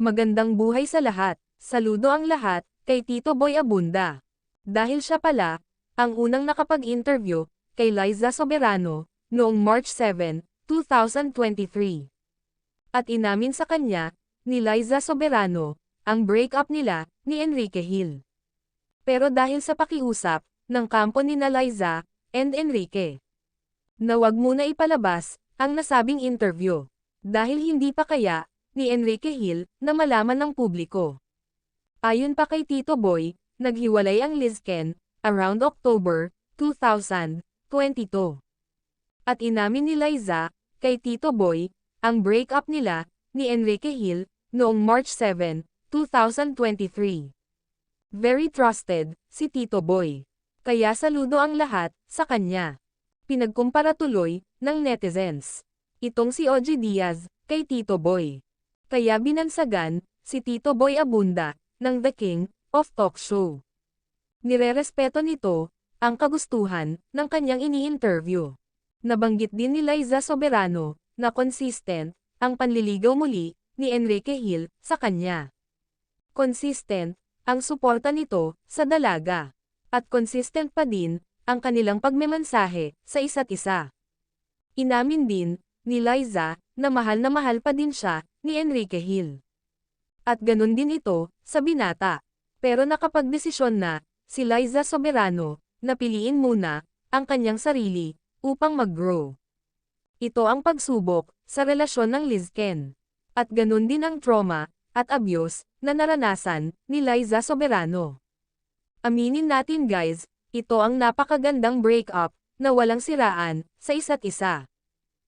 Magandang buhay sa lahat. Saludo ang lahat, kay Tito Boy Abunda. Dahil siya pala, ang unang nakapag-interview, kay Liza Soberano, noong March 7, 2023. At inamin sa kanya, ni Liza Soberano, ang breakup nila, ni Enrique Hill. Pero dahil sa pakiusap, ng kampo ni na Liza, and Enrique, na wag muna ipalabas, ang nasabing interview. Dahil hindi pa kaya, ni Enrique Hill, na malaman ng publiko. Ayon pa kay Tito Boy, naghiwalay ang Lizken, around October, 2022. At inamin ni Liza, kay Tito Boy, ang breakup nila, ni Enrique Hill, noong March 7, 2023. Very trusted, si Tito Boy. Kaya saludo ang lahat, sa kanya. Pinagkumpara tuloy, ng netizens, itong si OG Diaz, kay Tito Boy. Kaya binansagan, si Tito Boy Abunda, ng The King of Talk Show. Nirerespeto nito, ang kagustuhan, ng kanyang ini-interview. Nabanggit din ni Liza Soberano, na consistent, ang panliligaw muli, ni Enrique Hill, sa kanya. Consistent, ang suporta nito, sa dalaga. At consistent pa din, ang kanilang pagmemensahe, sa isa't isa. Inamin din, ni Liza, na mahal pa din siya, ni Enrique Hill. At ganun din ito, sa binata. Pero nakapagdesisyon na, si Liza Soberano, na piliin muna, ang kanyang sarili, upang mag-grow. Ito ang pagsubok, sa relasyon ng Lizken. At ganun din ang trauma, at abuse, na naranasan, ni Liza Soberano. Aminin natin guys, ito ang napakagandang breakup, na walang siraan, sa isa't isa.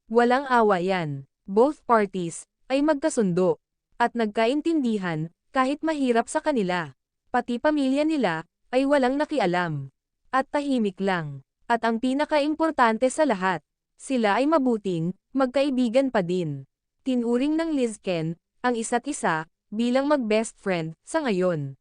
Walang awayan. Both parties, ay magkasundo. At nagkaintindihan, kahit mahirap sa kanila. Pati pamilya nila, ay walang nakialam. At tahimik lang. At ang pinaka-importante sa lahat, sila ay mabuting, magkaibigan pa din. Tinuring ng Lizken, ang isa't isa, bilang mag-best friend, sa ngayon.